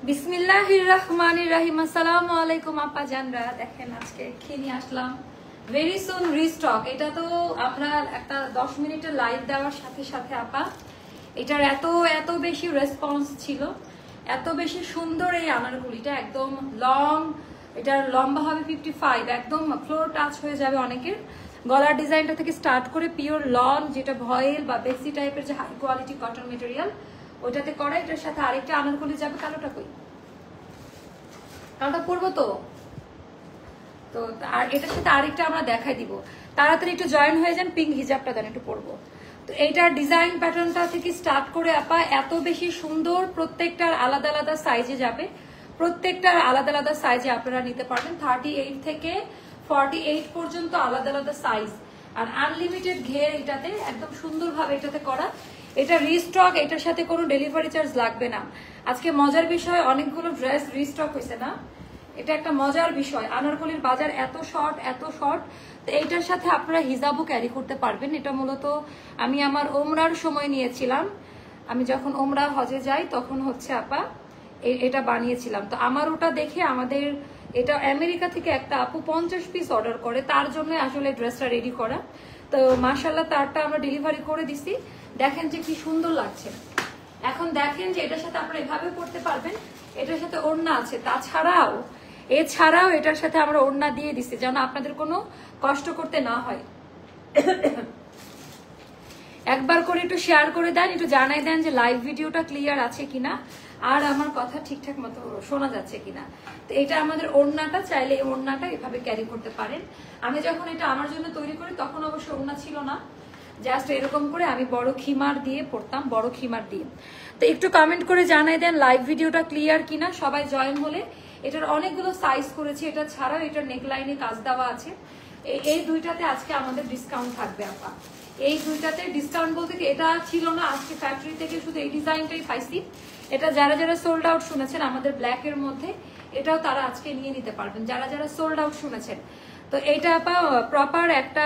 বিসমিল্লাহির রহমানির রহিম। আসসালামু আলাইকুম আপা জানরা। দেখেন আজকে খেয়ে নিয়ে আসলাম ভেরি সুন রিস্টক। এটা তো আমরা একটা 10 মিনিটের লাইভ দেওয়ার সাথে সাথে আপা এটার এত বেশি রেসপন্স ছিল, এত বেশি সুন্দর এই আনারগুলিটা, একদম লং, এটার লম্বা হবে 55, একদম ফ্লোর টাচ হয়ে যাবে অনেকের। গলার ডিজাইনটা থেকে স্টার্ট করে পিওর লন, যেটা ভয়েল বা বেক্সি টাইপের যে হাই কোয়ালিটি কটন মেটেরিয়াল ওইটাতে করা। এটার সাথে আরেকটা আনারকলি যাবে। কালোটা কই? কালোটা পরবো তো আর এটার সাথে আরেকটা আমরা দেখাই দিব। তাড়াতাড়ি একটু জয়েন হয়ে যান, পিঙ্ক হিজাবটা দেন একটু পরবো। তো এইটার ডিজাইন প্যাটার্নটা থেকে স্টার্ট করে আপা এত বেশি সুন্দর, প্রত্যেকটার আলাদা আলাদা সাইজে যাবে, প্রত্যেকটার আলাদা আলাদা সাইজে আপনারা নিতে পারবেন। 38 থেকে 48 পর্যন্ত আলাদা আলাদা সাইজ, আর আনলিমিটেড ঘের এটাতে একদম সুন্দরভাবে এটাতে করা। এটা রিস্টক, এটার সাথে কোনো ডেলিভারি চার্জ লাগবে না। আজকে মজার বিষয়, অনেকগুলো ড্রেস রিস্টক হয়েছে না, এটা একটা মজার বিষয়। আনারকলির বাজার এত শর্ট, তো এইটার সাথে আপনারা হিজাবও ক্যারি করতে পারবেন। এটা মূলত আমি আমার ওমরার সময় নিয়েছিলাম, আমি যখন ওমরা হজে যাই তখন হচ্ছে আপা এটা বানিয়েছিলাম। তো আমার ওটা দেখে আমাদের এটা আমেরিকা থেকে একটা আপু 50 পিস অর্ডার করে, তার জন্য আসলে ড্রেসটা রেডি করা। তো মাশাআল্লাহ তারটা আমরা ডেলিভারি করে দিছি। দেখেন যে কি সুন্দর লাগছে। এখন দেখেন যে এটার সাথে আপনারা এভাবে পড়তে পারবেন, এটার সাথে ওড়না আছে। এছাড়াও এটার সাথে আমরা ওড়না দিয়ে দিচ্ছি যেন আপনাদের কোনো কষ্ট করতে না হয়। একবার করে একটু শেয়ার করে দেন, একটু জানাই দেন যে লাইভ ভিডিওটা ক্লিয়ার আছে কিনা আর আমার কথা ঠিকঠাক মতো শোনা যাচ্ছে কিনা। তো এটা আমাদের ওড়নাটা, চাইলে এই ওড়নাটা এভাবে ক্যারি করতে পারেন। আমি যখন এটা আমার জন্য তৈরি করি তখন অবশ্য ওড়না ছিল না, জাস্ট এরকম করে আমি বড় খিমার দিয়ে পড়তাম, বড় খিমার দিয়ে। তো একটু কমেন্ট করে জানাই দেন লাইভ ভিডিওটা ক্লিয়ার কিনা। সবাই জয়েন হলে, এটার অনেকগুলো সাইজ করেছি। এটা ছাড়াও এটার নেকলাইনে কাজ দেওয়া আছে। এই দুইটাতে আজকে আমাদের ডিসকাউন্ট থাকবে আপা। এই দুইটাতে ডিসকাউন্ট বলতে কি, এটা ছিল না, আজকে ফ্যাক্টরি থেকে শুধু এই ডিজাইনটাই পাইছি। এটা যারা যারা সোল্ড আউট শুনেছেন আমাদের ব্ল্যাক এর মধ্যে, এটাও তারা আজকে নিয়ে নিতে পারবেন যারা যারা সোল্ড আউট শুনেছেন। তো এইটা আপা প্রপার একটা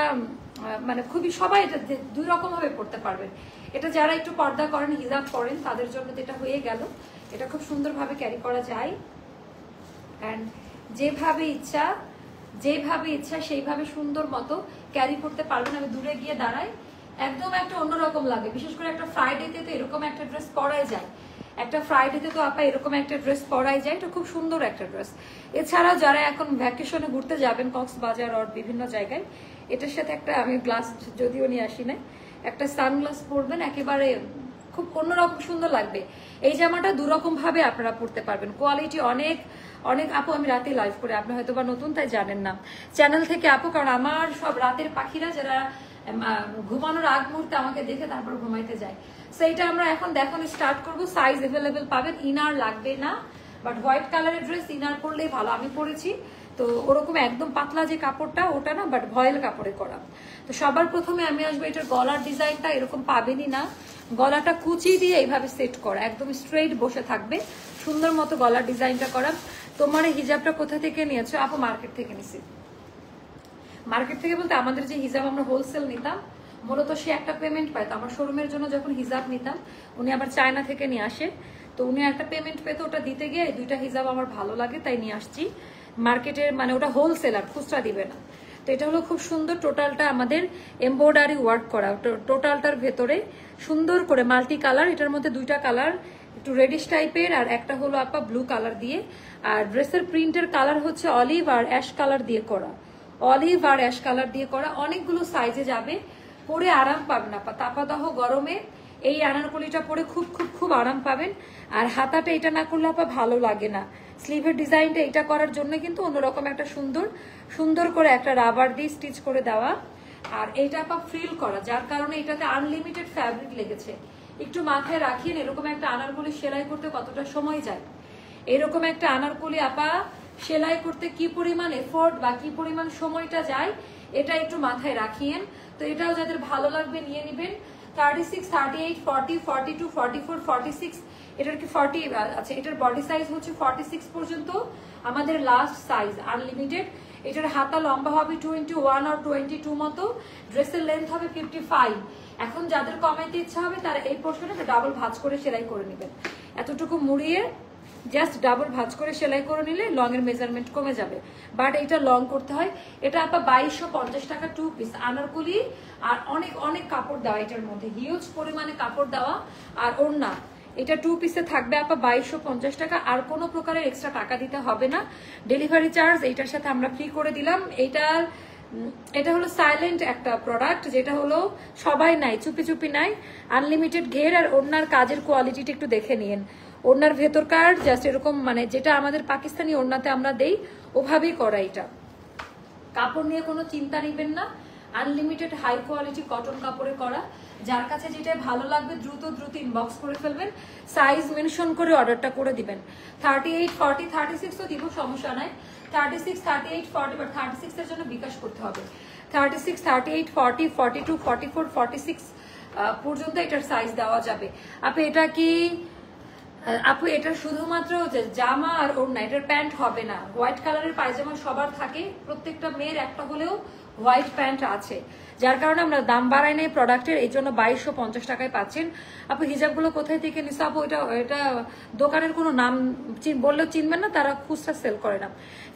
মানে খুবই, সবাই এটা দুই রকম ভাবে পড়তে পারবেন। এটা যারা একটু পর্দা করেন, হিজাব করেন, তাদের জন্য এটা হয়ে গেল। এটা খুব সুন্দরভাবে ক্যারি করা যায়, এন্ড যেভাবে ইচ্ছা সেইভাবে সুন্দর মতো ক্যারি করতে পারবেন। আমি দূরে গিয়ে দাঁড়াই, একদম একটা অন্যরকম লাগে। বিশেষ করে একটা ফ্রাইডেতে তো এরকম একটা ড্রেস পরাই যায়, একটা ফ্রাইডেতে তো আপা এরকম একটা ড্রেস পরাই যায়। এটা খুব সুন্দর একটা ড্রেস। এছাড়াও যারা এখন ভ্যাকেশনে ঘুরতে যাবেন কক্সবাজার আর বিভিন্ন জায়গায়, এটার সাথে একটা, আমি গ্লাস যদিও নিয়ে আসি না, একটা সানগ্লাস পরবেন, একেবারে খুব অন্যরকম সুন্দর লাগবে। এই জামাটা দুরকম ভাবে আপনারা পরতে পারবেন। কোয়ালিটি অনেক আপু, আমি রাতে লাইভ করে, আপনি হয়তো বা নতুন তাই জানেন না চ্যানেল থেকে আপু, কারণ আমার সব রাতের পাখিরা যারা ঘুমানোর আগ মুহূর্তে আমাকে দেখে তারপর ঘুমাইতে যায়। সেইটা আমরা এখন দেখানো স্টার্ট করবো। সাইজ এভেলেবেল পাবেন, ইনার লাগবে না, বাট হোয়াইট কালারের ড্রেস ইনার পরলেই ভালো। আমি পরেছি তো ওরকম একদম পাতলা যে কাপড়টা ওটা না, বাট ভয়েল কাপড়ে করা। তো সবার প্রথমে আমি আসবো, এটার গলার ডিজাইনটা এরকম পাবেনই না, গলাটা কুচি দিয়ে এইভাবে সেট করা, একদম স্ট্রেইট বসে থাকবে, সুন্দর মতো গলার ডিজাইনটা করা। তোমার এই হিজাবটা কোথা থেকে নিয়েছো আপু? মার্কেট থেকে নিছি। মার্কেট থেকে বলতে আমাদের যে হিজাব আমরা হোলসেল নিতাম, মূলত সে একটা পেমেন্ট পাইতো। আমার শোরুমের জন্য যখন হিজাব নিতাম, উনি আবার চায়না থেকে নিয়ে আসে, তো উনি একটা পেমেন্ট পেতো, ওটা দিতে গিয়ে দুইটা হিজাব আমার ভালো লাগে তাই নিয়ে আসছি মার্কেটের, মানে ওটা হোলসেলার, খুচরা দিবে না। তো এটা হলো খুব সুন্দর, টোটালটা আমাদের এমব্রয়ডারি ওয়ার্ক করা, টোটালটার ভেতরে সুন্দর করে মাল্টি কালার। এটার মধ্যে দুইটা কালার, একটু রেডিশ টাইপের আর একটা হলো আপা ব্লু কালার দিয়ে। আর ড্রেসের প্রিন্টের কালার হচ্ছে অলিভ আর অ্যাশ কালার দিয়ে করা, অলিভ আর অ্যাশ কালার দিয়ে করা। অনেকগুলো সাইজে যাবে, পরে আরাম পাবেন আপা। তাপাদাহ গরমে এই আনারকলিটা পরে খুব খুব খুব আরাম পাবেন। আর হাতাটা এটা না করলে আপা ভালো লাগে না। স্লিভের ডিজাইনটা এটা করার জন্য কিন্তু অন্যরকম একটা সুন্দর করে একটা রাবার দিয়ে স্টিচ করে দেওয়া। আর এইটা আপা ফ্রিল করা, যার কারণে এটাতে আনলিমিটেড ফ্যাব্রিক লেগেছে। একটু মাথায় রাখিয়েন, এরকম একটা আনারকলি সেলাই করতে কতটা সময় যায়, এরকম একটা আনারকলি আপা সেলাই করতে কি পরিমাণ এফোর্ট বা কি পরিমাণ সময়টা যায়, এটা একটু মাথায় রাখিয়েন। তো এটাও যাদের ভালো লাগবে নিয়ে নিবেন। 36, 38, 40, 42, 44, 46, এটার কি 40 আছে। এটার বডি সাইজ হচ্ছে 46 পর্যন্ত আমাদের লাস্ট সাইজ, আনলিমিটেড। এটার হাতা লম্বা হবে 21 আর 22 মতো, ড্রেসের লেন্থ হবে 55। এখন যাদের কমাইতে ইচ্ছা হবে তারা এই পোর্শনে ডাবল ভাঁজ করে সেলাই করে নেবেন। এতটুকু মুড়িয়ে জাস্ট ডাবল ভাঁজ করে সেলাই করে নিলে লং এর মেজারমেন্ট কমে যাবে, বাট এটা লং করতে হয়। এটা আপা 2250 টাকা 2 পিস আনারকলি, আর অনেক অনেক কাপড় দেওয়া, এটার মধ্যে হিউজ পরিমাণে কাপড় দেওয়া আর ওড়না। এটা 2 পিসে থাকবে আপা 2250 টাকা, আর কোনো প্রকারের এক্সট্রা টাকা দিতে হবে না। ডেলিভারি চার্জ এইটার সাথে আমরা ফ্রি করে দিলাম। এটা হলো সাইলেন্ট একটা প্রোডাক্ট, যেটা হলো সবাই নাই, চুপি চুপি নাই, আনলিমিটেড ঘের। আর ওড়নার কাজের কোয়ালিটিটা একটু দেখে নিন। ওড়নার ভেতরকার জাস্ট এরকম, মানে যেটা আমাদের পাকিস্তানি ওড়নাতে আমরা দেই ওভাবেই করা। এটা কাপড় নিয়ে কোনো চিন্তা নেবেন না, আনলিমিটেড হাই কোয়ালিটি কটন কাপড়ে করা। যার কাছে যেটা ভালো লাগবে দ্রুত দ্রুত ইনবক্স করে ফেলবেন, সাইজ মেনশন করে অর্ডারটা করে দিবেন। 38, 40, 36 তো দিব, সমস্যা নাই। 36, 38, 40, বাট 36 এর জন্য বিকাশ করতে হবে। 36, 38, 40, 42, 44, 46 পর্যন্ত এটার সাইজ দেওয়া যাবে। আপু এটা শুধুমাত্র জামা আর ওড়না, এটার প্যান্ট হবে না। হোয়াইট কালারের পায়জামা সবার থাকে, প্রত্যেকটা মেয়ের একটা হলেও হোয়াইট প্যান্ট আছে, যার কারণে আমরা দাম বাড়াই নাই প্রোডাক্টের, এই জন্য 2250 টাকায় পাচ্ছেন। আপু হিজাবগুলো কোথায় থেকে নিছো আপু? এটা দোকানের কোনো নাম বললেও চিনবেন না, তারা খুচরা সেল করে না।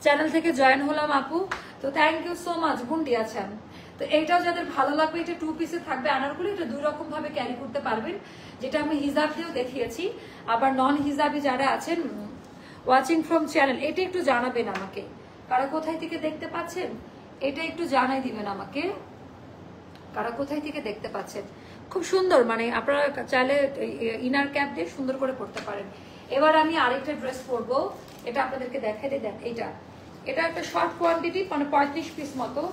চ্যানেল থেকে জয়েন হলাম আপু, তো থ্যাংক ইউ সো মাচ। বুন্ডি আছেন তো এইটাও যাদের ভালো লাগবে, এটা 2 পিসে থাকবে আনারকলি। এটা 2 রকম ভাবে ক্যারি করতে পারবেন, যেটা আমি হিজাব দিয়েও দেখিয়েছি। আবার নন হিজাবি যারা আছেন ওয়াচিং ফ্রম চ্যানেল, এটা একটু জানাবেন আমাকে, কারা কোথায় থেকে দেখতে পাচ্ছেন এটা একটু জানাই দিবেন আমাকে, কারা কোথায় থেকে দেখতে পাচ্ছেন। খুব সুন্দর, মানে আপনারা চাইলে ইনার ক্যাপ দিয়ে সুন্দর করে পড়তে পারেন। এবার আমি আরেকটা ড্রেস পরবো, এটা আপনাদেরকে দেখাই দেন। এটা একটা শর্ট কোয়ান্টিটি, মানে 35 পিস মতো।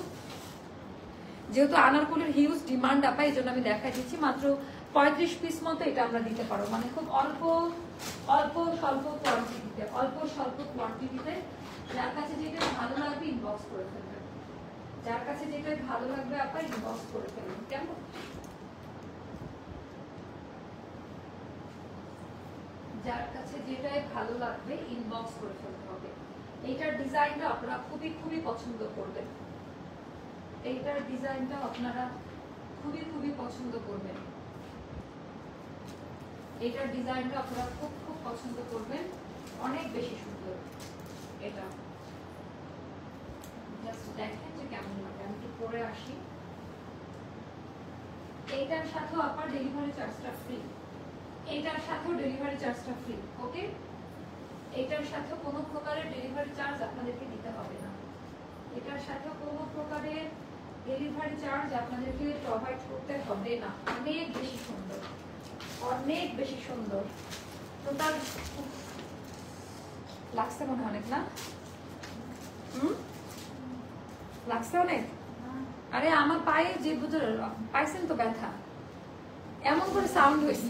যেহেতু আনারকলির হিউজ ডিমান্ড আপা, এই জন্য আমি দেখাই দিচ্ছি। মাত্র 35 পিস মতো এটা আমরা দিতে পারবো, মানে খুব অল্প স্বল্প কোয়ান্টিটিতে। যার কাছে যেটা ভালো লাগবে ইনবক্স করে ফেলবেন, যার কাছে যেটা ভালো লাগবে আপা ইনবক্স করে ফেলবেন। কেমন? যার কাছে যেটাই ভালো লাগবে ইনবক্স করে ফেলতে হবে। এইটার ডিজাইনটা আপনারা খুবই খুবই পছন্দ করবেন, এইটার ডিজাইনটা আপনারা খুবই খুবই পছন্দ করবেন, এইটার ডিজাইনটা আপনারা খুব খুব পছন্দ করবেন, অনেক বেশি সুন্দর। এটা জাস্ট দেখেন যে কেমন লাগে। আমি একটু পরে আসি। এইটার সাথেও আপনার ডেলিভারি চার্জটা ফ্রি, এইটার সাথেও ডেলিভারি চার্জটা ফ্রি। ওকে, এইটার সাথে কোনো প্রকারের ডেলিভারি চার্জ আপনাদেরকে দিতে হবে না, এটার সাথে কোনো প্রকারের ডেলিভারি চার্জ আপনাদেরকে প্রোভাইড করতে হবে না। অনেক বেশি সুন্দর, অনেক বেশি সুন্দর। টোটাল লাগছে মনে অনেক না? লাগছে অনেক? আরে আমার পায়ে যে পাইছেন তো ব্যথা, এমন করে সাউন্ড হয়েছে,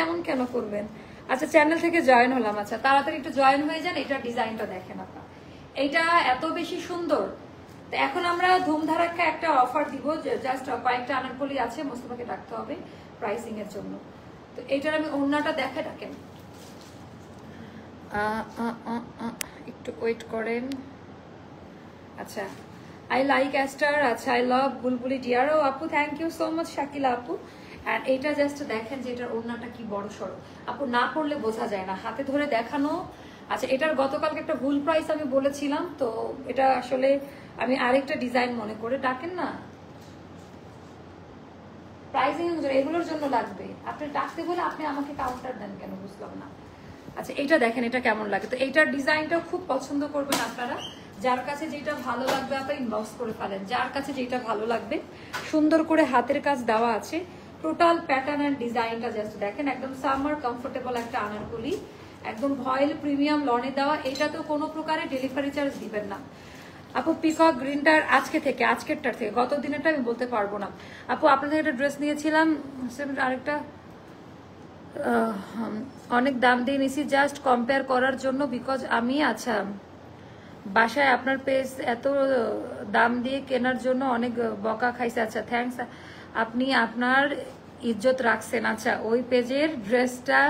এমন কেন করবেন? আচ্ছা, চ্যানেল থেকে জয়েন হলাম। আচ্ছা, তাড়াতাড়ি একটু জয়েন হয়ে যান। এটার ডিজাইনটা দেখেন আপনার, এটা এত বেশি সুন্দর। তো এখন আমরা ধুমধারাক্কা একটা অফার দিব, জাস্ট কয়েকটা আনারকলি আছে, মোস্তফাকে ডাকতে হবে প্রাইসিং এর জন্য। তো এইটার আমি ওড়নাটা দেখেন, একটু ওয়েট করেন। আচ্ছা, আই লাইক অ্যাস্টার, আচ্ছা আই লাভ বুলবুলি ডিয়ারও আপু, thank you so much Shakila আপু। আর এইটা জাস্ট দেখেন যে এটার ওড়নাটা কি বড় সড়ো আপু, না পড়লে বোঝা যায় না, হাতে ধরে দেখানো। আচ্ছা, এটার গতকালকে একটা ভুল প্রাইস আমি বলেছিলাম, তো এটা আসলে আমি আরেকটা ডিজাইন মনে করে ডাকেন না, প্রাইসিং এগুলোর জন্য লাগবে। আপনি ডাকতে বলে আপনি আমাকে কাউন্টার দেন কেন, বুঝলাম না। আচ্ছা, এটা দেখেন এটা কেমন লাগে। তো এইটার ডিজাইনটাও খুব পছন্দ করবেন আপনারা, যার কাছে যেটা ভালো লাগবে আপনি ইনবক্স করে ফেলেন, যার কাছে যেটা ভালো লাগবে। সুন্দর করে হাতের কাজ দেওয়া আছে, টোটাল প্যাটার্ন এন্ড ডিজাইনটা জাস্ট দেখেন, একদম সামার কমফোর্টেবল একটা আনারকলি, একদম ভয়েল প্রিমিয়াম লনে দেওয়া। এটাতেও কোনো প্রকারের ডেলিভারি চার্জ দিবেন না আপু। পিকক গ্রিনটার আজকেরটার থেকে গত দিনেরটা আমি বলতে পারবো না আপু। আপনাদের একটা ড্রেস নিয়েছিলাম, আরেকটা অনেক দাম দিয়ে নিছি জাস্ট কম্পেয়ার করার জন্য, বিকজ আমি আচ্ছা বাসায় আপনার পেজ এত দাম দিয়ে কেনার জন্য অনেক বকা খাইছে। আচ্ছা, থ্যাঙ্কস, আপনি আপনার ইজ্জত রাখছেন। আচ্ছা, ওই পেজের ড্রেসটা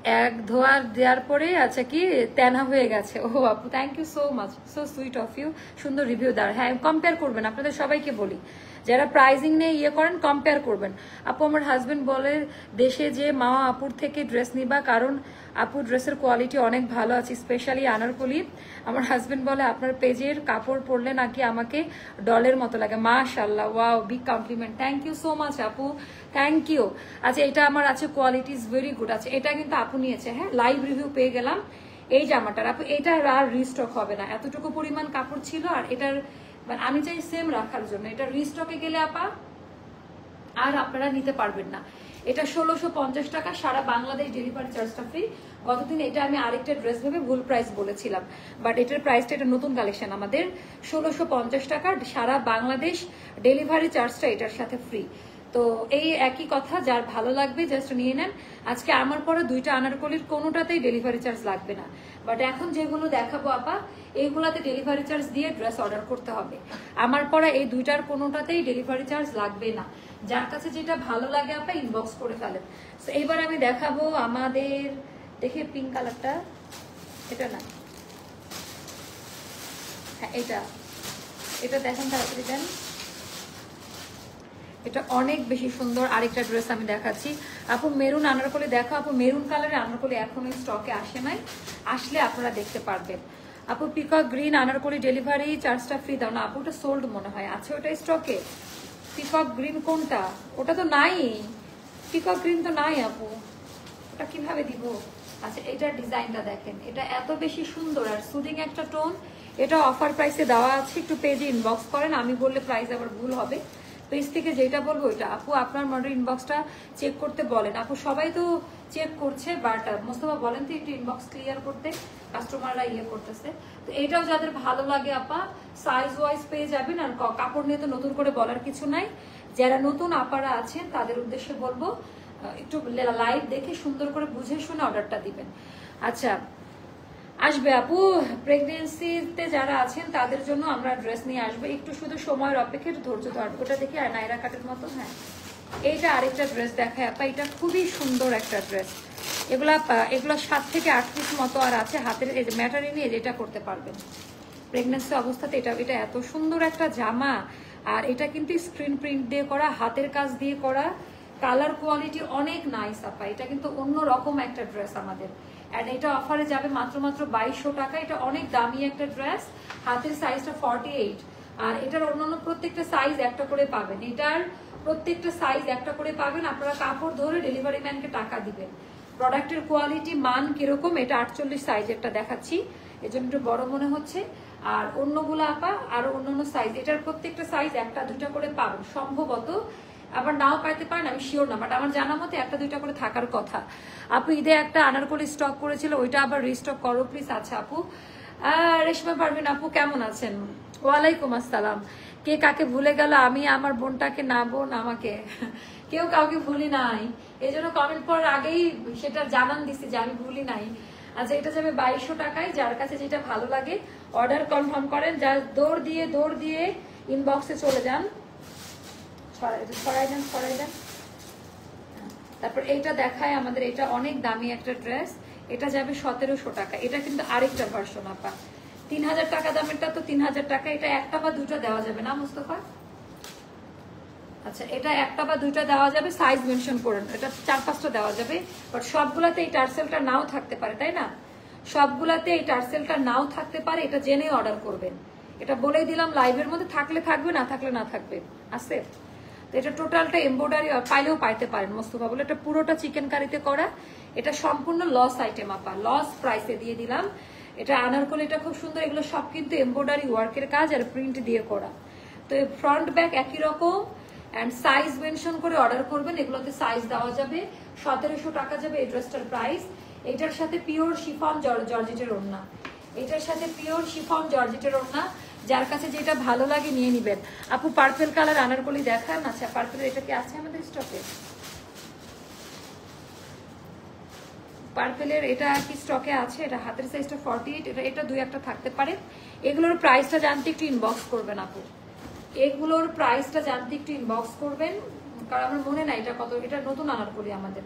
এক ধোয়া দেওয়ার পরে আচ্ছা কি তেনা হয়ে গেছে। ও আপু thank you so much, so sweet of you. সুন্দর রিভিউ দেওয়ার। হ্যাঁ কম্পেয়ার করবেন, আপনাদের সবাইকে বলি যারা প্রাইজিং নিয়ে ইয়ে করেন কম্পেয়ার করবেন। আপু আমার হাজবেন্ড বলে দেশে যে মা আপুর থেকে ড্রেস নিবা, কারণ আপুর ড্রেসের কোয়ালিটি অনেক ভালো আছে, স্পেশালি আনারকলি। আমার হাজবেন্ড বলে আপনার পেজের কাপড় পরলে নাকি আমাকে ডলের মতো লাগে। মাশাআল্লাহ, wow, big compliment, thank you so much আপু, থ্যাংক ইউ। আচ্ছা এটা আমার আছে কোয়ালিটি ইজ ভেরি গুড আছে, এটা কিন্তু আপু নিয়েছে। হ্যাঁ লাইভ রিভিউ পেয়ে গেলাম এই জামাটার। আপু এটা আর রিস্টক হবে না, এতটুকু পরিমাণ কাপড় ছিল। আর এটার মানে আমি চাই সেম রাখার জন্য, এটা রিস্টকে গেলে আপা আর আপনারা নিতে পারবেন না। এটা 1650 টাকা, সারা বাংলাদেশ ডেলিভারি চার্জটা ফ্রি। গতদিন এটা আমি আরেকটা ড্রেস ভেবে ভুল প্রাইস বলেছিলাম, বাট এটার প্রাইসটা, এটা নতুন কালেকশন আমাদের, 1650 টাকা, সারা বাংলাদেশ ডেলিভারি চার্জটা এটার সাথে ফ্রি। তো এই একই কথা, যার ভালো লাগবে জাস্ট নিয়ে নেন। আজকে আমার পরে দুইটা আনারকলির কোনোটাতেই ডেলিভারি চার্জ লাগবে না, বাট এখন যেগুলো দেখাবো আপা এইগুলাতে ডেলিভারি চার্জ দিয়ে ড্রেস অর্ডার করতে হবে। আমার পরে এই দুইটার কোনোটাতেই ডেলিভারি চার্জ লাগবে না। যার কাছে যেটা ভালো লাগে আপা ইনবক্স করে ফেলেন। তো এইবার আমি দেখাবো আমাদের, দেখে পিঙ্ক কালারটা, এটা না, হ্যাঁ এটা দেখেন তাড়াতাড়ি দেন। এটা অনেক বেশি সুন্দর আরেকটা ড্রেস আমি দেখাচ্ছি। আপু মেরুন আনারকলি দেখো। আপু মেরুন কালারের আনারকলি এখনো স্টকে আসে নাই, আসলে আপনারা দেখতে পারবেন। আপু পিকক গ্রিন আনারকলি ডেলিভারি চার্জটা ফ্রি দাও না। আপু ওটা সোল্ড মনে হয়, আছে ওটা স্টকে? পিকক গ্রিন কোনটা? ওটা তো নাই, পিকক গ্রিন তো নাই আপু, ওটা কিভাবে দিব? আচ্ছা এটার ডিজাইনটা দেখেন, এটা এত বেশি সুন্দর আর সুদিং একটা টোন। এটা অফার প্রাইসে দেওয়া আছে, একটু পেজে ইনবক্স করেন, আমি বললে প্রাইস আবার ভুল হবে। পেজ থেকে যেটা বলবো ওইটা। আপু আপনার মডেল ইনবক্সটা চেক করতে বলেন। আপু সবাই তো চেক করছে, বাট মোস্তফা বলেন তো একটু ইনবক্স ক্লিয়ার করতে, কাস্টমাররা ইয়ে করতেছে। তো এটাও যাদের ভালো লাগে আপা সাইজ ওয়াইজ পেয়ে যাবেন। আর কাপড় নিয়ে তো নতুন করে বলার কিছু নাই। যারা নতুন আপারা আছেন তাদের উদ্দেশ্যে বলবো একটু লাইভ দেখে সুন্দর করে বুঝে শুনে অর্ডারটা দিবেন। আচ্ছা আসবে আপু, প্রেগনেন্সিতে যারা আছেন তাদের জন্য আমরা ড্রেস নিয়ে আসবো, একটু শুধু সময়ের অপেক্ষা, ধৈর্য ধরবো। ওটা দেখি আর নাইরা কাটের মতো। হ্যাঁ এইটা আরেকটা ড্রেস দেখায় আপা, এটা খুবই সুন্দর একটা ড্রেস। এগুলা 7 থেকে 8 পিস মতো আর আছে হাতের, এই যে ম্যাটারি নিয়ে এটা করতে পারবেন প্রেগনেন্সি অবস্থাতে। এটা এত সুন্দর একটা জামা, আর এটা কিন্তু স্ক্রিন প্রিন্ট দিয়ে করা, হাতের কাজ দিয়ে করা, কালার কোয়ালিটি অনেক নাইস আপা। এটা কিন্তু অন্য রকম একটা ড্রেস আমাদের, এন্ড এটা অফারে যাবে মাত্র 2200 টাকা। এটা অনেক দামি একটা ড্রেস, হাতের সাইজটা 48, আর এটার অন্যান্য প্রত্যেকটা সাইজ একটা করে পাবেন। এটার প্রত্যেকটা সাইজ একটা করে পাবেন। আপনারা কাপড় ধরে ডেলিভারি ম্যানকে টাকা দিবেন। প্রোডাক্টের কোয়ালিটি মান কিরকম, এটা 48 সাইজেরটা দেখাচ্ছি, এজন্য একটু বড় মনে হচ্ছে। আর অন্যগুলো আপা আরো অন্যান্য সাইজ, এটার প্রত্যেকটা সাইজ একটা দুইটা করে পাবেন সম্ভবত, আবার নাও পাইতে পারেন, আমি শিওর না, বাট আমার জানা মতে একটা দুইটা করে থাকার কথা। আপু ঈদে একটা আনারকলি স্টক করেছিল, ওইটা আবার রিস্টক করো প্লিজ। আচ্ছা আপু, রেশমা পারভিন আপু কেমন আছেন? ওয়ালাইকুম আসসালাম। কে কাকে ভুলে গেল? আমি আমার বোনটাকে, না বোন আমাকে, কেউ কাউকে ভুলি নাই, এই জন্য কমেন্ট করার আগেই সেটা জানান দিছি যে আমি ভুলি নাই। আচ্ছা এটা যাবে 2200 টাকায়। যার কাছে যেটা ভালো লাগে অর্ডার কনফার্ম করেন, যা দৌড় দিয়ে ইনবক্সে চলে যান, ছড়াই দেন। তারপর এইটা দেখায় আমাদের, এটা অনেক দামি একটা ড্রেস, এটা যাবে 1700 টাকা। এটা কিন্তু আরেকটা ভার্সন আপা, 3000 টাকা দামেরটা তো 3000 টাকা, এটা একটা বা দুটা দেওয়া যাবে না মুস্তফা? আচ্ছা এটা একটা বা দুইটা দেওয়া যাবে, সাইজ মেনশন করেন, এটা 4-5টা দেওয়া যাবে, বাট সবগুলাতে এই টার্সেলটা নাও থাকতে পারে, তাই না? সবগুলাতে এই টার্সেলটা নাও থাকতে পারে, এটা জেনে অর্ডার করবেন। এটা বলেই দিলাম লাইভের মধ্যে, থাকলে থাকবে, না থাকলে না থাকবে, আছে। তো এটা টোটালটা এমব্রয়ডারি, পাইলেও পাইতে পারেন মোস্তফা বলে। এটা পুরোটা চিকেন কারিতে করা, এটা সম্পূর্ণ লস আইটেম আপা, লস প্রাইসে দিয়ে দিলাম। এটা আনারকলি, এটা খুব সুন্দর, এগুলো সব কিন্তু এমব্রয়ডারি ওয়ার্কের কাজ আর প্রিন্ট দিয়ে করা। তো ফ্রন্ট ব্যাক একই রকম, এন্ড সাইজ মেনশন করে অর্ডার করবেন। এগুলোতে সাইজ দেওয়া যাবে, 1700 টাকা যাবে এই ড্রেসটার প্রাইস। এটার সাথে পিওর শিফন জর্জেটের ওড়না, এটার সাথে পিওর শিফন জর্জেটের ওড়না। যার কাছে যেটা ভালো লাগে নিয়ে নিবেন। আপু পার্পল কালার আনারকলি দেখান। আচ্ছা পার্পলের এটা কি আছে আমাদের স্টকে? পার্পলের এটা কি স্টকে আছে? এটা হাতের সাইজটা 48, এটা দুই একটা থাকতে পারে। এগুলোর প্রাইসটা জানতে একটু ইনবক্স করবেন আপু, এগুলোর প্রাইসটা জানতে একটু ইনবক্স করবেন, কারণ আমার মনে নাই এটা কত। এটা নতুন আনারকলি আমাদের,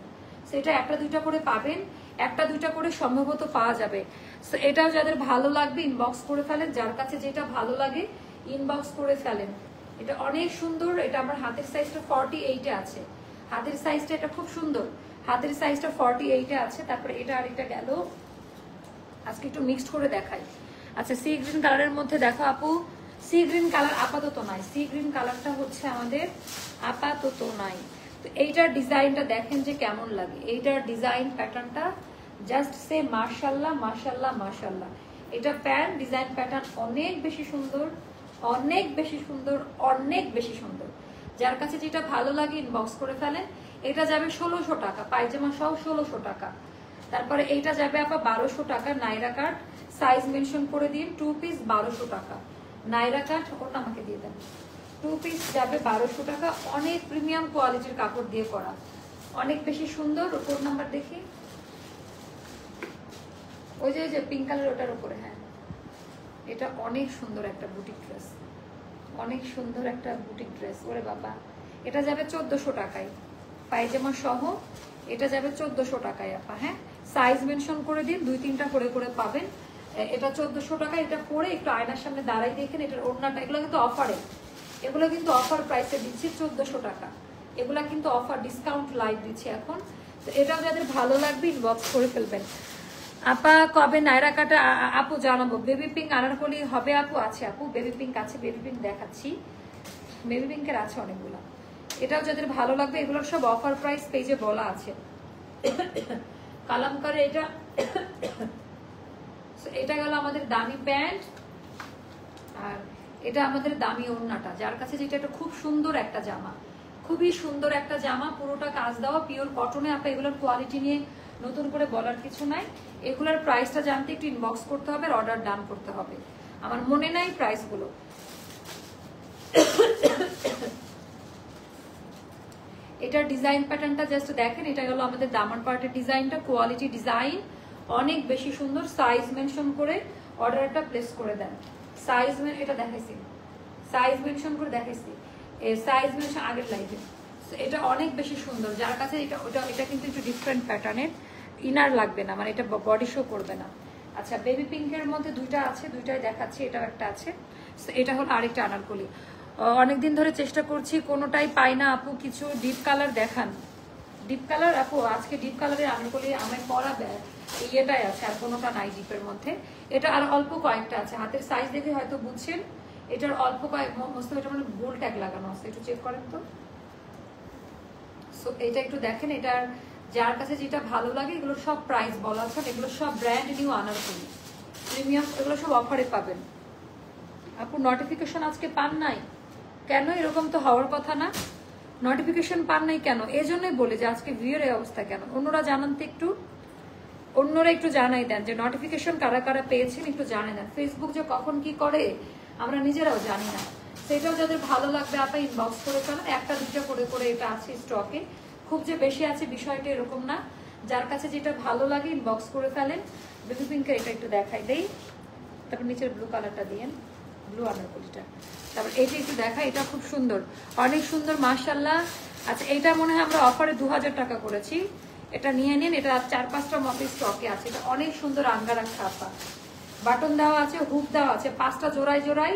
সেটা একটা দুইটা করে পাবেন, একটা দুইটা করে সম্ভবত পাওয়া যাবে। সো এটাও যাদের ভালো লাগবে ইনবক্স করে ফেলেন, যার কাছে যেটা ভালো লাগে ইনবক্স করে ফেলেন। এটা অনেক সুন্দর, এটা আমার হাতের সাইজটা 48-এ আছে, হাতের সাইজটা এটা খুব সুন্দর, হাতের সাইজটা 48-এ আছে। তারপরে এটা আরেকটা গেল, আজকে একটু মিক্সড করে দেখাই। আচ্ছা সি গ্রিন কালারের মধ্যে দেখো আপু, সি গ্রিন কালার আপাতত নাই, সি গ্রিন কালারটা হচ্ছে আমাদের আপাতত নাই। তো এইটার ডিজাইনটা দেখেন যে কেমন লাগে, এইটার ডিজাইন প্যাটার্নটা জাস্ট সে মাশাল্লাহ মাশাল্লাহ মাশাল্লাহ। এটা প্যান্ট ডিজাইন প্যাটার্ন অনেক বেশি সুন্দর, অনেক বেশি সুন্দর, অনেক বেশি সুন্দর। যার কাছে যেটা ভালো লাগে ইনবক্স করে ফেলেন। এটা যাবে 1600 টাকা, পায়জামা সহ 1600 টাকা। তারপরে এইটা যাবে আপা 1200 টাকা, নাইরা কাট সাইজ মেনশন করে দিন, 2 পিস 1200 টাকা, নাইরা কাট ওটা আমাকে দিয়ে দেন, 2 পিস যাবে 1200 টাকা। অনেক প্রিমিয়াম কোয়ালিটির কাপড় দিয়ে করা, অনেক বেশি সুন্দর। কোড নাম্বার দেখি, ওই যে পিঙ্ক কালার ওটার উপরে, হ্যাঁ এটা অনেক সুন্দর একটা বুটিক ড্রেস, অনেক সুন্দর একটা বুটিক ড্রেস। ওরে বাবা, এটা যাবে 1400 টাকায় পায়জামা সহ, এটা যাবে 1400 টাকায় আপা। হ্যাঁ সাইজ মেনশন করে দিন, 2-3টা করে করে পাবেন। এটা 1400 টাকা। এটা পরে একটু আয়নার সামনে দাঁড়াই দেখেন এটার ওড়নাটা, এগুলো কিন্তু অফারে, এগুলো কিন্তু অফার প্রাইসে দিচ্ছি 1400 টাকা, এগুলা কিন্তু অফার ডিসকাউন্ট লাইভ দিচ্ছি এখন। তো এটাও যাদের ভালো লাগবে ইনবক্স করে ফেলবেন। আপা কবে নাইরা কাটা আপু জানাবো। বেবি পিঙ্ক আনারকলি হবে আপু, আছে আপু বেবি পিঙ্ক আছে, বেবি পিঙ্ক দেখাচ্ছি, বেবি পিঙ্কের আছে অনেকগুলো। এটাও যাদের ভালো লাগবে, এগুলোর সব অফার প্রাইস পেজে বলা আছে। কালামকারে এটা, এটা গেল আমাদের দামি প্যান্ট, আর এটা আমাদের দামি ওড়নাটা। যার কাছে যেটা একটা খুব সুন্দর একটা জামা, খুবই সুন্দর একটা জামা, পুরোটা কাজ দেওয়া পিওর কটনে। আপা এগুলোর কোয়ালিটি নিয়ে নতুন করে বলার কিছু নাই। এগুলোর প্রাইসটা জানতে একটু ইনবক্স করতে হবে, অর্ডার ডান করতে হবে, আমার মনে নাই প্রাইসগুলো। এটার ডিজাইন প্যাটার্নটা জাস্ট দেখেন, এটা গেল আমাদের দামান পার্টের ডিজাইনটা, কোয়ালিটি ডিজাইন অনেক বেশি সুন্দর। সাইজ মেনশন করে অর্ডারটা প্লেস করে দেন। সাইজ এটা দেখাইছি, সাইজ মেনশন করে দেখাইছি, সাইজ মেনশন আগের লাইভে। এটা অনেক বেশি সুন্দর, যার কাছে এটা ওটা, এটা কিন্তু একটু ডিফারেন্ট প্যাটার্নের, ইনার লাগবে না, মানে এটা বডি শো করবে না। আচ্ছা বেবি পিঙ্কের মধ্যে দুইটা আছে, দুইটাই দেখাচ্ছি, এটাও একটা আছে। এটা হলো আরেকটা আনারকলি। অনেকদিন ধরে চেষ্টা করছি, কোনোটাই পাই না আপু, কিছু ডিপ কালার দেখান। ডিপ কালার আপু আজকে ডিপ কালারের আনারকলি আমার পরা ইয়েটাই আছে, আর কোনোটা নাই ডিপের মধ্যে। এটা আর অল্প কয়েকটা আছে, হাতের সাইজ দেখে হয়তো বুঝছেন, এটার অল্প কয়েক মস্ত, এটা মানে গোল ট্যাগ লাগানো আছে, একটু চেক করেন তো। সো এটা একটু দেখেন, এটার যার কাছে যেটা ভালো লাগে, এগুলো সব প্রাইস বলা আছে, এগুলো সব ব্র্যান্ড নিউ আনারকলি প্রিমিয়াম, এগুলো সব অফারে পাবেন। আপু নোটিফিকেশন আজকে পান নাই কেন? এরকম তো হওয়ার কথা না, নোটিফিকেশন পান নাই কেন? এই জন্যই বলে যে আজকে ভিউর এই অবস্থা কেন। অন্যরা জানান তো একটু, অন্যরা একটু জানাই দেন যে নোটিফিকেশন কারা কারা পেয়েছেন, একটু জানাই দেন। ফেসবুক যে কখন কি করে আমরা নিজেরাও জানি না। সেটাও যাদের ভালো লাগবে আপা ইনবক্স করে ফেলেন, একটা দুটো করে করে এটা আছে স্টকে, খুব যে বেশি আছে বিষয়টা এরকম না। যার কাছে যেটা ভালো লাগে ইনবক্স করে ফেলেন। বেবি পিঙ্কের এটা একটু দেখাই দেই, তারপর নিচের ব্লু কালারটা দিয়েন, ব্লু আনারকলিটা। তারপর এইটা একটু দেখা, এটা খুব সুন্দর, অনেক সুন্দর মাশাআল্লাহ। আচ্ছা এটা মনে হয় আমরা অফারে 2000 টাকা করেছি, এটা নিয়ে নিন। এটা 4-5টা মতো স্টকে আছে, এটা অনেক সুন্দর আঙ্গারা খাপা, বাটন দেওয়া আছে, হুক দেওয়া আছে, 5টা জোড়ায় জোড়ায়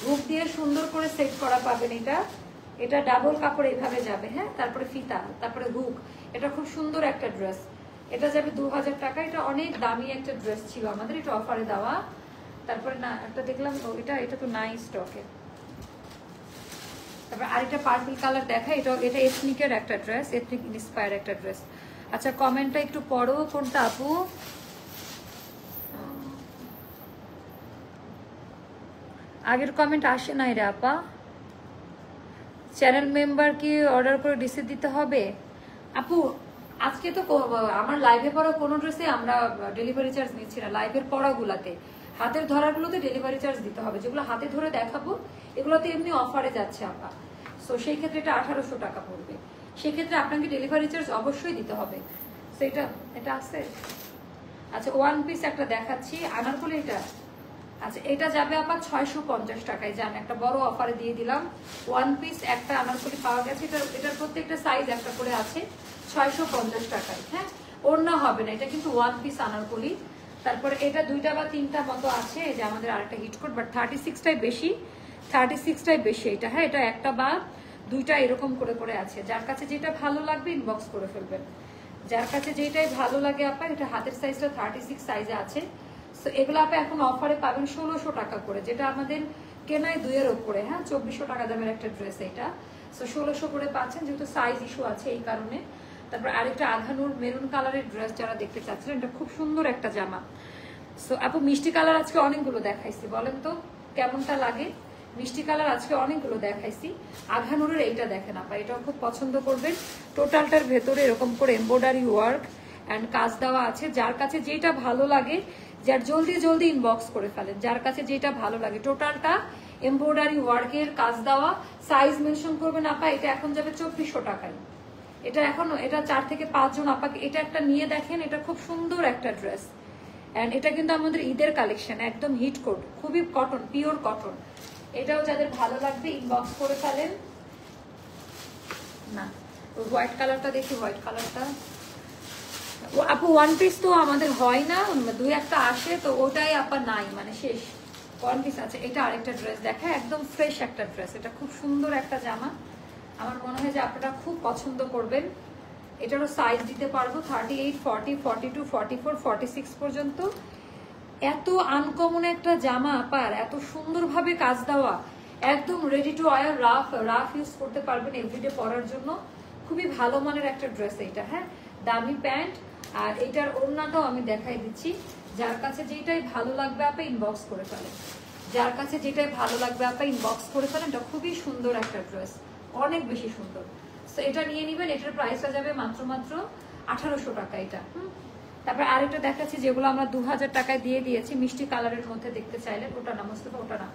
হুক দিয়ে সুন্দর করে সেট করা পাবেন। এটা এটা ডাবল কাপড় এইভাবে যাবে, হ্যাঁ, তারপরে ফিতা, তারপরে হুক। এটা খুব সুন্দর একটা ড্রেস, এটা যাবে 2000 টাকা। এটা অনেক দামি একটা ড্রেস ছিল আমাদের, এটা অফারে দেওয়া। তারপরে না একটা দেখলাম, এটা তো নাই স্টকে। তারপর আরেকটা পার্পল কালার দেখা, এটা এথনিকের একটা ড্রেস, এথনিক ইন্সপায়ার একটা ড্রেস। আচ্ছা কমেন্টটা একটু পড়ো, কোনটা আপু? আগের কমেন্ট আসে নাই রে আপা। চ্যানেল মেম্বার কি অর্ডার করে রিসিভ দিতে হবে? আপু আজকে তো আমার লাইভে পড়া কোনো ড্রেসে আমরা ডেলিভারি চার্জ নিচ্ছি না। লাইভের পড়াগুলাতে, হাতের ধরাগুলোতে ডেলিভারি চার্জ দিতে হবে। যেগুলো হাতে ধরে দেখাবো এগুলোতে এমনি অফারে যাচ্ছে আপা, সো সেই ক্ষেত্রে এটা 1800 টাকা পড়বে। সেক্ষেত্রে আপনাকে ডেলিভারি চার্জ অবশ্যই দিতে হবে। সেটা এটা আছে। আচ্ছা ওয়ান পিস একটা দেখাচ্ছি আনারকলি, এটা আচ্ছা এটা যাবে আবার 650 টাকায়, জান একটা বড় অফারে দিয়ে দিলাম। ওয়ান পিস একটা আনারকলি পাওয়া গেছে, এটার প্রত্যেকটা সাইজ একটা করে আছে, 650 টাকায়। হ্যাঁ, ওড়না হবে না, এটা কিন্তু ওয়ান পিস আনারকলি। তারপরে এটা দুইটা বা তিনটা মতো আছে, এই যে আমাদের আরেকটা হিট কোট, বাট 36টাই বেশি, 36টাই বেশি এটা। হ্যাঁ, এটা একটা বা দুইটা এরকম করে করে আছে। যার কাছে যেটা ভালো লাগবে ইনবক্স করে ফেলবেন, যার কাছে যেটাই ভালো লাগে আপা। এটা হাতের সাইজটা 36 সাইজে আছে। সো এগুলো আপনি এখন অফারে পাবেন 1600 টাকা করে, যেটা আমাদের কেনায় 2-এর উপরে। হ্যাঁ, 2400 টাকা দামের একটা ড্রেস এটা। সো 1600 করে পাচ্ছেন, যেহেতু সাইজ ইস্যু আছে এই কারণে। তারপর আরেকটা আধানুর মেরুন কালারের ড্রেস যারা দেখতে চাচ্ছিলেন, এটা খুব সুন্দর একটা জামা। সো আপু মিষ্টি কালার আজকে অনেকগুলো দেখাইছি, বলেন তো কেমনটা লাগে? মিষ্টি কালার আজকে অনেকগুলো দেখাইছি। আধানুরের এইটা দেখেন আপা, এটাও খুব পছন্দ করবেন। টোটালটার ভেতরে এরকম করে এমব্রয়ডারি ওয়ার্ক অ্যান্ড কাজ দেওয়া আছে। যার কাছে যেটা ভালো লাগে, যার জলদি জলদি ইনবক্স করে ফেলেন, যার কাছে যেটা ভালো লাগে। টোটালটা এমব্রয়ডারি ওয়ার্কের কাজ দেওয়া। সাইজ মেনশন করবেন আপা, এটা এখন যাবে 2400 টাকায়। এটা এখন এটা 4 থেকে 5 জন আপাকে এটা একটা নিয়ে দেখেন, এটা খুব সুন্দর একটা ড্রেস। অ্যান্ড এটা কিন্তু আমাদের ঈদের কালেকশন, একদম হিট কোট, খুবই কটন, পিওর কটন। এটাও যাদের ভালো লাগবে ইনবক্স করে ফেলেন। না, হোয়াইট কালারটা দেখি, হোয়াইট কালারটা আপু ওয়ান পিস তো আমাদের হয় না, 2-একটা আসে, তো ওটাই আপা নাই, মানে শেষ। ওয়ান পিস আছে। এটা আরেকটা ড্রেস দেখা, একদম ফ্রেশ একটা ড্রেস, এটা খুব সুন্দর একটা জামা। আমার মনে হয় যে আপনারা খুব পছন্দ করবেন। এটারও সাইজ দিতে পারবো 38, 40, 42, 44, 46 পর্যন্ত। এত আনকমন একটা জামা আপার, এত সুন্দরভাবে কাজ দেওয়া, একদম ready to wire, rough use করতে পারবেন এভরিডে পরার জন্য। খুবই ভালো মানের একটা ড্রেস এইটা। হ্যাঁ, দামি প্যান্ট। আর এটার ওড়নাটাও আমি দেখাই দিচ্ছি। যার কাছে যেটাই ভালো লাগবে আপনি ইনবক্স করে ফেলেন, যার কাছে যেটাই ভালো লাগবে আপনি ইনবক্স করে ফেলেন। এটা খুবই সুন্দর একটা ড্রেস, অনেক বেশি সুন্দর। তো এটা নিয়ে নিবেন। এটার প্রাইসটা যাবে মাত্র 1800 টাকা এটা। তারপর আরেকটা দেখাচ্ছি, যেগুলো আমরা 2000 টাকায় দিয়ে দিয়েছি, মিষ্টি কালারের মধ্যে দেখতে চাইলেন। ওটা না মোস্তফা, ওটা না,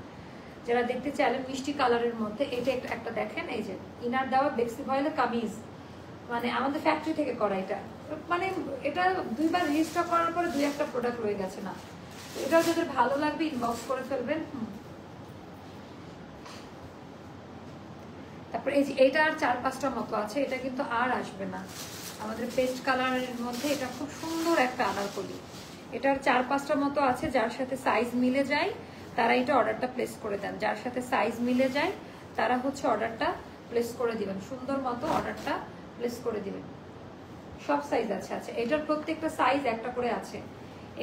যারা দেখতে চাইলেন মিষ্টি কালারের মধ্যে, এটা একটা দেখেন। এই যে ইনার দেওয়া বেক্সি ভয়েলের কামিজ, মানে আমাদের ফ্যাক্টরি থেকে করা। এটা মানে এটা 2বার রিস্টক করার পরে 2-একটা প্রোডাক্ট রয়ে গেছে না। এটাও যাদের ভালো লাগবে ইনবক্স করে ফেলবেন। তারপর এই যে এটা আর 4-5টা মতো আছে, এটা কিন্তু আর আসবে না আমাদের পেস্ট কালারের মধ্যে। এটা খুব সুন্দর একটা আনারকলি, এটার 4-5টা মতো আছে। যার সাথে সাইজ মিলে যায় তারা এটা অর্ডারটা প্লেস করে দেন, যার সাথে সাইজ মিলে যায় তারা হচ্ছে অর্ডারটা প্লেস করে দিবেন, সুন্দর মতো অর্ডারটা প্লেস করে দিবেন। সব সাইজ আছে। আচ্ছা, এটার প্রত্যেকটা সাইজ একটা করে আছে,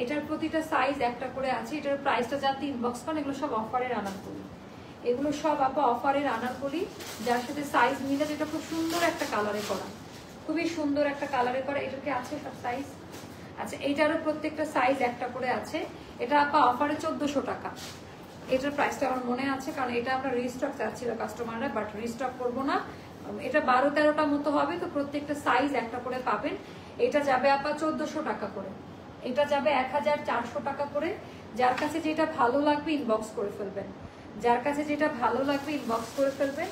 এটার প্রতিটা সাইজ একটা করে আছে। এটার প্রাইসটা যাতে ইনবক্স করেন, এগুলো সব অফারের আনারকলি, এগুলো সব আপা অফারের আনারকলি, যার সাথে সাইজ মিলে। যেটা খুব সুন্দর একটা কালারে করা, খুবই সুন্দর একটা কালারে করা। এটার কি আছে সব সাইজ? আচ্ছা, এইটারও প্রত্যেকটা সাইজ একটা করে আছে। এটা আপা অফারে 1400 টাকা। এটার প্রাইসটা আমার মনে আছে, কারণ এটা আমরা রিস্টক চাচ্ছিল কাস্টমাররা, বাট রিস্টক করবো না। এটা 12-13টা মতো হবে, তো প্রত্যেকটা সাইজ একটা করে পাবেন। এটা যাবে আপা 1400 টাকা করে, এটা যাবে 1400 টাকা করে। যার কাছে যেটা ভালো লাগবে ইনবক্স করে ফেলবেন, যার কাছে যেটা ভালো লাগবে ইনবক্স করে ফেলবেন।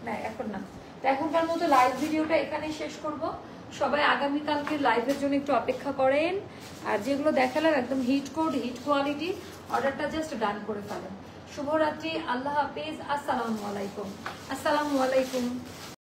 না এখন না, তো এখনকার মতো লাইভ ভিডিওটা এখানেই শেষ করব। সবাই আগামীকালকে লাইভের জন্য একটু অপেক্ষা করেন। আর যেগুলো দেখালাম একদম হিট কোড, হিট কোয়ালিটি, অর্ডারটা জাস্ট ডান করে ফেলেন। শুভরাত্রি, আল্লাহ হাফিজ, আসসালামু আলাইকুম। আসসালামু আলাইকুম।